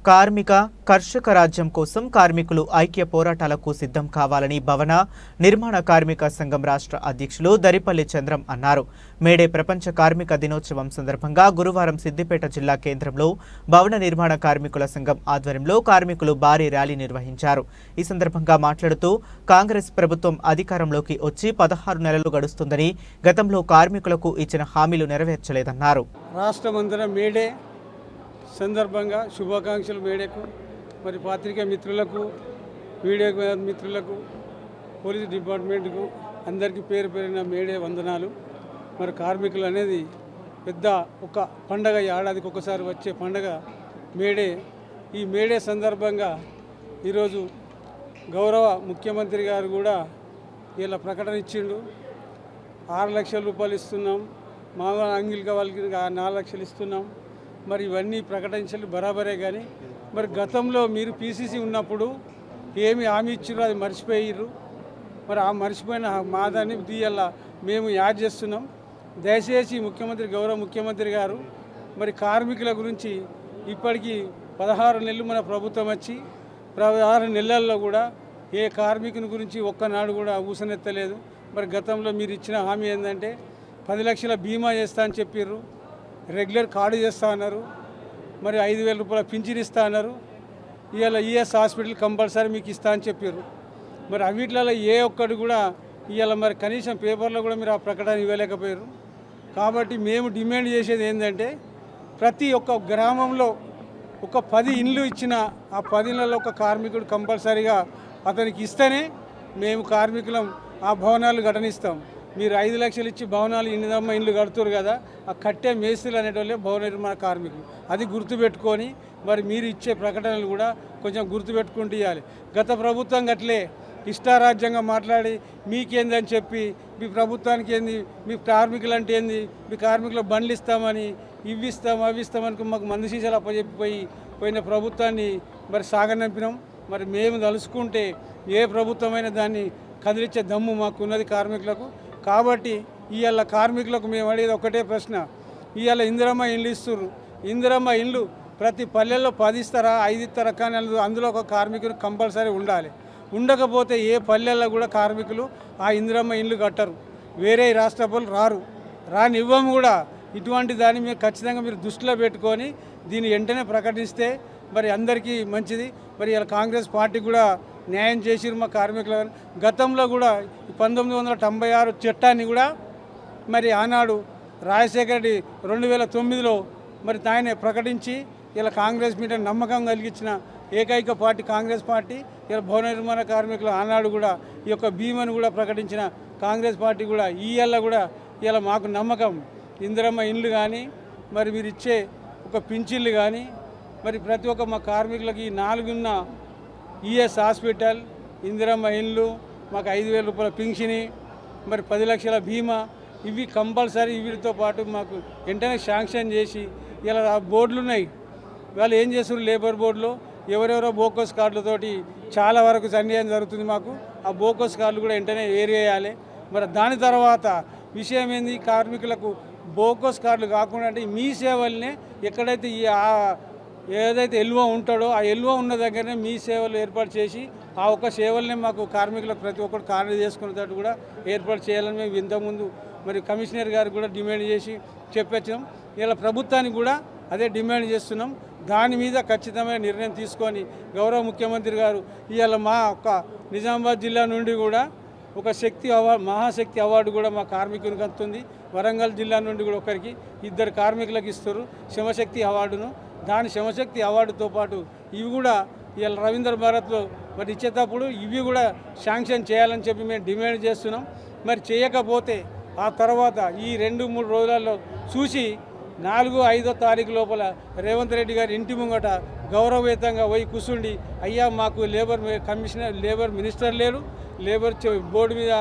కార్మిక కర్షక రాజ్యం కోసం కార్మికులు ఐక్య పోరాటాలకు సిద్ధం కావాలని భవన నిర్మాణ కార్మిక సంఘం రాష్ట్ర అధ్యక్షులు దరిపల్లి చంద్రం అన్నారు. మేడే ప్రపంచ కార్మిక దినోత్సవం సందర్భంగా గురువారం సిద్దిపేట జిల్లా కేంద్రంలో భవన నిర్మాణ కార్మికుల సంఘం ఆధ్వర్యంలో కార్మికులు భారీ ర్యాలీ నిర్వహించారు. ఈ సందర్భంగా మాట్లాడుతూ కాంగ్రెస్ ప్రభుత్వం అధికారంలోకి వచ్చి 16 నెలలు గడుస్తుందని, గతంలో కార్మికులకు ఇచ్చిన హామీలు నెరవేర్చలేదన్నారు. రాష్ట్రమంతటా మేడే సందర్భంగా శుభాకాంక్షలు మేడేకు, మరి పాత్రికా మిత్రులకు, మీడియా మిత్రులకు, పోలీస్ డిపార్ట్మెంట్కు అందరికీ పేరు పేరిన మేడే వందనాలు. మరి కార్మికులు అనేది పెద్ద ఒక పండగ, ఏడాదికి ఒకసారి వచ్చే పండగ మేడే. ఈ మేడే సందర్భంగా ఈరోజు గౌరవ ముఖ్యమంత్రి గారు కూడా ఇలా ప్రకటన ఇచ్చిండు. 6 లక్షల రూపాయలు ఇస్తున్నాం, మామూలు అంగిలిక వాళ్ళకి 4 లక్షలు ఇస్తున్నాం. మరి ఇవన్నీ ప్రకటించాలి బరాబరే. కానీ మరి గతంలో మీరు పీసీసీ ఉన్నప్పుడు ఏమి హామీ ఇచ్చారో అది మర్చిపోయారు. మరి ఆ మర్చిపోయిన మా దాన్ని దీయల్లా మేము యాడ్ చేస్తున్నాం. దయచేసి ముఖ్యమంత్రి, గౌరవ ముఖ్యమంత్రి గారు మరి కార్మికుల గురించి ఇప్పటికీ 16 నెలలు మన ప్రభుత్వం వచ్చి 16 నెలల్లో కూడా ఏ కార్మికుని గురించి ఒక్కనాడు కూడా ఊసనెత్తలేదు. మరి గతంలో మీరు ఇచ్చిన హామీ ఏంటంటే 10 లక్షల బీమా చేస్తా అని చెప్పారు, రెగ్యులర్ కార్డు చేస్తా అన్నారు, మరి 5,000 రూపాయల పింఛన్ ఇస్తా అన్నారు. ఇవాళ ఈఎస్ హాస్పిటల్ కంపల్సరీ మీకు ఇస్తా అని చెప్పారు. మరి అవిట్లలో ఏ ఒక్కటి కూడా ఇవాళ మరి కనీసం పేపర్లో కూడా మీరు ఆ ప్రకటన ఇవ్వలేకపోయారు. కాబట్టి మేము డిమాండ్ చేసేది ఏంటంటే ప్రతి ఒక్క గ్రామంలో ఒక 10 ఇండ్లు ఇచ్చిన ఆ 10 ఇళ్లలో ఒక కార్మికుడు కంపల్సరీగా అతనికి ఇస్తేనే మేము కార్మికులం ఆ భవనాలు ఘటనిస్తాం. మీరు 5 లక్షలు ఇచ్చి భవనాలు ఇండ్లు కడుతున్నారు కదా, ఆ కట్టే మేస్త్రీలు అనేటోళ్ళే భవన నిర్మాణ కార్మికులు. అది గుర్తుపెట్టుకొని మరి మీరు ఇచ్చే ప్రకటనలు కూడా కొంచెం గుర్తుపెట్టుకుంటూ ఇవ్వాలి. గత ప్రభుత్వం గట్లే ఇష్టారాజ్యంగా మాట్లాడి మీకేందని చెప్పి, మీ ప్రభుత్వానికి ఏంది, మీ కార్మికులు అంటే ఏంది, మీ కార్మికుల బండ్లు ఇస్తామని, ఇవి ఇస్తాం అవి ఇస్తామని మాకు మందు సీసాలు పోయిన ప్రభుత్వాన్ని మరి సాగనంపినాం. మరి మేము తలుసుకుంటే ఏ ప్రభుత్వమైనా దాన్ని కదిలించే దమ్ము మాకున్నది కార్మికులకు. కాబట్టి ఇవాళ కార్మికులకు మేము అడిగేది ఒకటే ప్రశ్న, ఇవాళ ఇందిరమ్మ ఇండ్లు ఇస్తున్నారు. ఇందిరమ్మ ఇండ్లు ప్రతి పల్లెల్లో 10 ఇస్తారా 5 ఇస్తారా, కానీ అందులో ఒక కార్మికుడు కంపల్సరీ ఉండాలి. ఉండకపోతే ఏ పల్లెల్లో కూడా కార్మికులు ఆ ఇందిరమ్మ ఇండ్లు కట్టరు, వేరే రాష్ట్రపతులు రానివ్వము కూడా. ఇటువంటి దాన్ని మీరు ఖచ్చితంగా మీరు దృష్టిలో పెట్టుకొని దీన్ని వెంటనే ప్రకటిస్తే మరి అందరికీ మంచిది. మరి ఇలా కాంగ్రెస్ పార్టీ కూడా న్యాయం చేసిరు మా కార్మికులు. గతంలో కూడా 1996 చట్టాన్ని కూడా మరి ఆనాడు రాజశేఖర రెడ్డి 2009లో మరి ఆయనే ప్రకటించి ఇలా కాంగ్రెస్ మీద నమ్మకం కలిగించిన ఏకైక పార్టీ కాంగ్రెస్ పార్టీ. ఇలా భవన నిర్మాణ కార్మికులు ఆనాడు కూడా ఈ యొక్క బీమాను కూడా ప్రకటించిన కాంగ్రెస్ పార్టీ కూడా ఈయల్ల కూడా ఇలా మాకు నమ్మకం. ఇందిరమ్మ ఇండ్లు కానీ మరి మీరు ఇచ్చే ఒక పింఛన్లు కానీ మరి ప్రతి ఒక్క మా కార్మికులకి 4 ఉన్న ఈఎస్ హాస్పిటల్, ఇందిరమ్మ ఇండ్లు, మాకు 5,000 రూపాయల పింఛని, మరి 10 లక్షల బీమా, ఇవి కంపల్సరీ. వీటితో పాటు మాకు వెంటనే శాంక్షన్ చేసి ఇలా బోర్డులు ఉన్నాయి. వాళ్ళు ఏం చేస్తారు, లేబర్ బోర్డులో ఎవరెవరో బోకస్ కార్డులతోటి చాలా వరకు అన్యాయం జరుగుతుంది మాకు. ఆ బోకస్ కార్డులు కూడా వెంటనే ఏరివేయాలి. మరి దాని తర్వాత విషయం ఏంది, కార్మికులకు బోకస్ కార్డులు కాకుండా అంటే మీ సేవల్నే ఎక్కడైతే ఏదైతే ఎల్ఓ ఉంటాడో ఆ ఎల్ఓ ఉన్న దగ్గరనే మీ సేవలు ఏర్పాటు చేసి ఆ ఒక్క సేవలనే మాకు కార్మికులకు ప్రతి ఒక్కరు కార్డు చేసుకునేటట్టు కూడా ఏర్పాటు చేయాలని మేము ఇంతకుముందు మరి కమిషనర్ గారికి కూడా డిమాండ్ చేసి చెప్పొచ్చాం. ఇలా ప్రభుత్వానికి కూడా అదే డిమాండ్ చేస్తున్నాం. దాని మీద ఖచ్చితమైన నిర్ణయం తీసుకొని గౌరవ ముఖ్యమంత్రి గారు ఇవాళ మా ఒక్క నిజామాబాద్ జిల్లా నుండి కూడా ఒక మహాశక్తి అవార్డు కూడా మా కార్మికునికి అందుతుంది. వరంగల్ జిల్లా నుండి కూడా ఒకరికి 2 కార్మికులకు ఇస్తారు శివశక్తి అవార్డును. దాని శివశక్తి అవార్డుతో పాటు ఇవి కూడా ఇవాళ రవీంద్ర భారత్లో మరి ఇచ్చేటప్పుడు ఇవి కూడా శాంక్షన్ చేయాలని చెప్పి మేము డిమాండ్ చేస్తున్నాం. మరి చేయకపోతే ఆ తర్వాత ఈ 2-3 రోజులలో చూసి 4-5వ తారీఖు లోపల రేవంత్ రెడ్డి గారి ఇంటి ముంగట గౌరవవేతంగా పోయి కూర్చుండి, అయ్యా మాకు లేబర్ మినిస్టర్ లేరు, లేబర్ బోర్డు మీద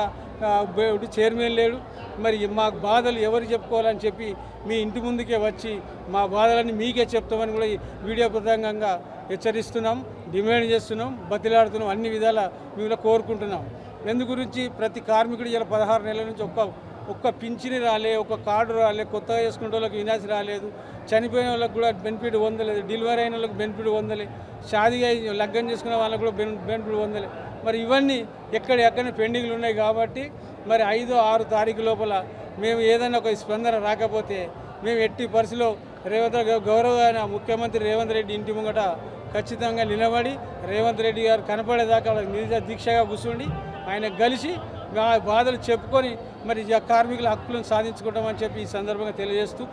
చైర్మన్ లేడు, మరి మా బాధలు ఎవరు చెప్పుకోవాలని చెప్పి మీ ఇంటి ముందుకే వచ్చి మా బాధలన్నీ మీకే చెప్తామని కూడా వీడియో ప్రసంగంగా హెచ్చరిస్తున్నాం, డిమాండ్ చేస్తున్నాం, బతిలాడుతున్నాం, అన్ని విధాలా మేము కోరుకుంటున్నాం. ఎందు గురించి ప్రతి కార్మికుడు ఇలా 16 నెలల నుంచి ఒక్క పింఛని రాలే, ఒక కార్డు రాలే, కొత్తగా చేసుకునే వాళ్ళకి వినాసి రాలేదు, చనిపోయిన వాళ్ళకి కూడా బెనిఫిట్ పొందలేదు, డెలివరీ అయిన వాళ్ళకి బెనిఫిట్ పొందలే, షాదీగా లగ్గం చేసుకున్న వాళ్ళకి కూడా బెనిఫిట్ పొందలే. మరి ఇవన్నీ ఎక్కడెక్కడ పెండింగ్లు ఉన్నాయి కాబట్టి మరి 5, 6 తారీఖు లోపల మేము ఏదైనా ఒక స్పందన రాకపోతే మేము ఎట్టి పరిస్థితిలో గౌరవ ముఖ్యమంత్రి రేవంత్ రెడ్డి ఇంటి ముంగట ఖచ్చితంగా నిలబడి రేవంత్ రెడ్డి గారు కనపడేదాకా నిజ దీక్షగా కూర్చుండి ఆయన కలిసి మా బాధలు చెప్పుకొని మరి కార్మికుల హక్కులను సాధించుకుంటామని చెప్పి ఈ సందర్భంగా తెలియజేస్తూ